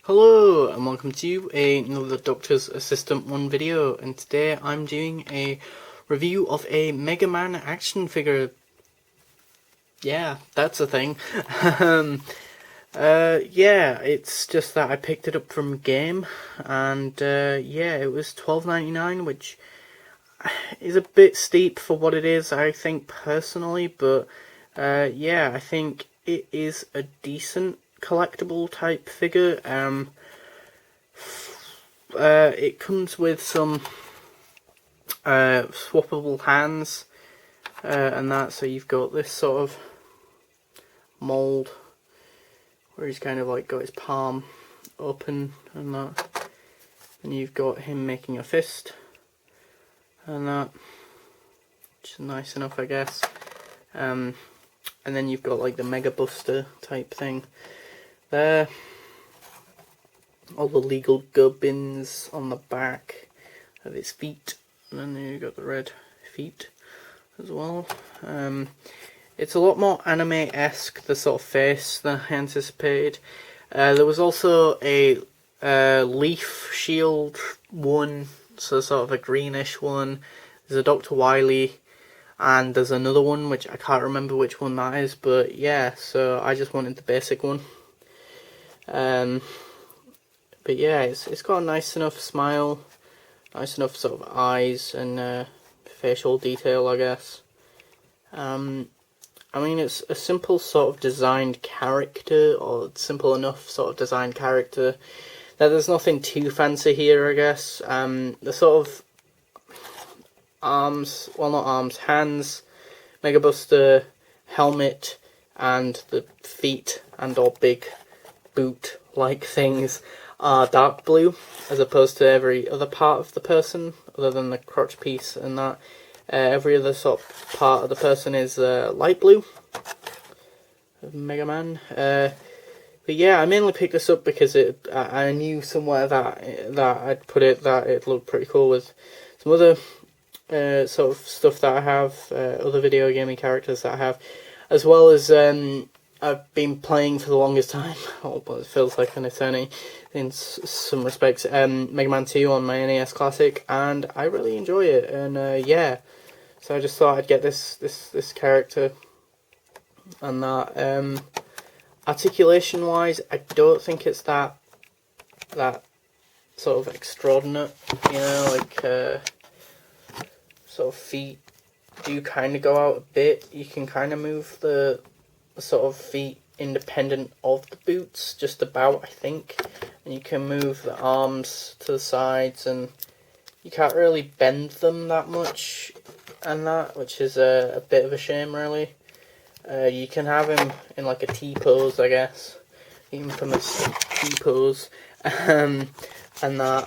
Hello and welcome to another Doctor's Assistant 1 video, and today I'm doing a review of a Mega Man action figure. Yeah, that's a thing. Yeah, it's just that I picked it up from Game, and yeah, it was $12.99, which is a bit steep for what it is, I think, personally, but yeah, I think it is a decent collectible type figure. It comes with some swappable hands and that, so you've got this sort of mould where he's kind of like got his palm open and that, and you've got him making a fist and that, which is nice enough, I guess. And then you've got like the Mega Buster type thing there. All the legal gubbins on the back of his feet, and then you've got the red feet as well. It's a lot more anime-esque, the sort of face, than I anticipated. There was also a Leaf Shield one, so sort of a greenish one. There's a Dr. Wily, and there's another one which I can't remember which one that is, but yeah, so I just wanted the basic one. But yeah, it's got a nice enough smile, nice enough sort of eyes and facial detail, I guess. I mean, it's a simple sort of designed character, or simple enough sort of designed character that there's nothing too fancy here, I guess. The sort of arms, well, not arms, hands, Mega Buster, helmet, and the feet and or big boot-like things are dark blue, as opposed to every other part of the person, other than the crotch piece and that. Every other sort of part of the person is light blue of Mega Man. But yeah, I mainly picked this up because I knew somewhere that I'd put it that it looked pretty cool with some other sort of stuff that I have, other video gaming characters that I have, as well as I've been playing for the longest time, well, it feels like an eternity in some respects, Mega Man 2 on my NES Classic, and I really enjoy it, and yeah, so I just thought I'd get this character, and that, articulation wise, I don't think it's that sort of extraordinary, you know, like, sort of feet do kind of go out a bit. You can kind of move the sort of feet independent of the boots, just about, I think, and you can move the arms to the sides, and you can't really bend them that much and that, which is a bit of a shame, really. You can have him in like a T-pose, I guess, the infamous T-pose, and that,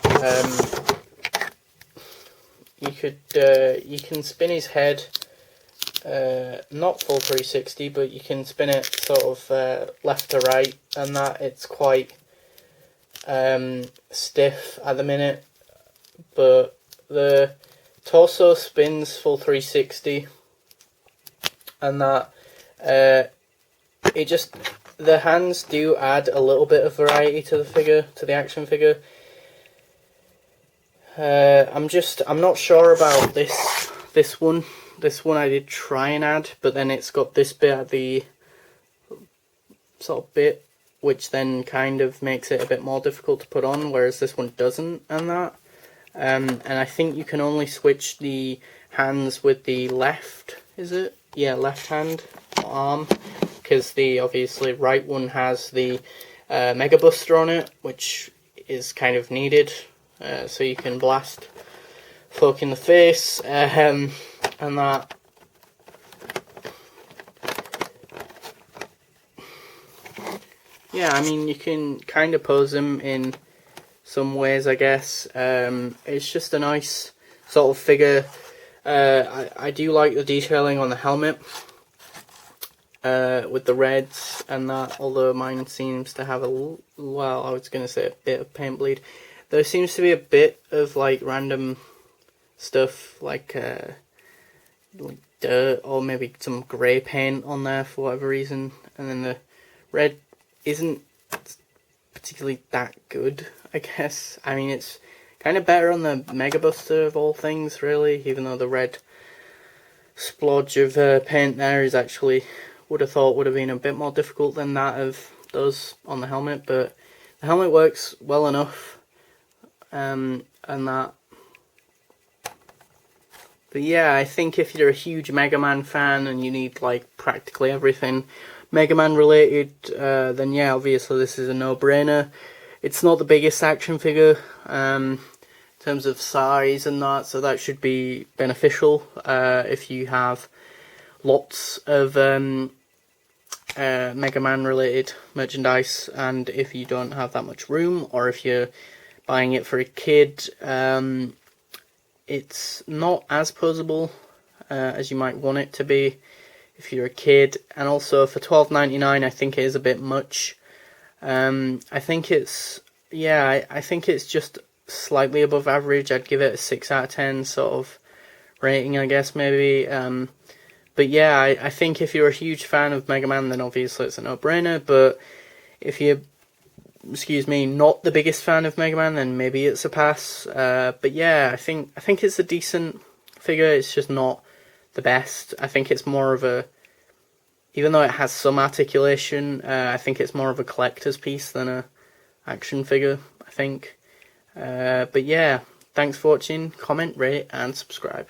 you can spin his head, not full 360, but you can spin it sort of left to right, and that it's quite stiff at the minute, but the torso spins full 360, and that it just, the hands do add a little bit of variety to the figure, to the action figure. I'm not sure about this one. This one I did try and add, but then it's got this bit at the sort of bit, which then kind of makes it a bit more difficult to put on, whereas this one doesn't, and that. And I think you can only switch the hands with the left, is it? Yeah, left hand arm, because the obviously right one has the Mega Buster on it, which is kind of needed, so you can blast folk in the face, and that. Yeah, I mean, you can kind of pose him in some ways, I guess. It's just a nice sort of figure. I do like the detailing on the helmet, with the reds and that, although mine seems to have well, I was going to say a bit of paint bleed. There seems to be a bit of like random stuff, like dirt or maybe some grey paint on there for whatever reason, and then the red isn't particularly that good, I guess. I mean, it's kind of better on the Mega Buster of all things, really, even though the red splodge of paint there is actually, would have thought would have been a bit more difficult than that of those on the helmet, but the helmet works well enough, and that. But yeah, I think if you're a huge Mega Man fan and you need like practically everything Mega Man related, then yeah, obviously this is a no-brainer. It's not the biggest action figure in terms of size and that, so that should be beneficial if you have lots of Mega Man related merchandise, and if you don't have that much room, or if you're buying it for a kid, it's not as posable as you might want it to be if you're a kid, and also for $12.99 I think it is a bit much. I think it's, yeah, I think it's just slightly above average. I'd give it a 6 out of 10 sort of rating, I guess, maybe. But yeah, I think if you're a huge fan of Mega Man, then obviously it's a no-brainer, but if you're, not the biggest fan of Mega Man, then maybe it's a pass. But yeah, I think it's a decent figure. It's just not the best. I think it's more of a, even though it has some articulation, I think it's more of a collector's piece than a action figure, I think. But yeah, thanks for watching. Comment, rate, and subscribe.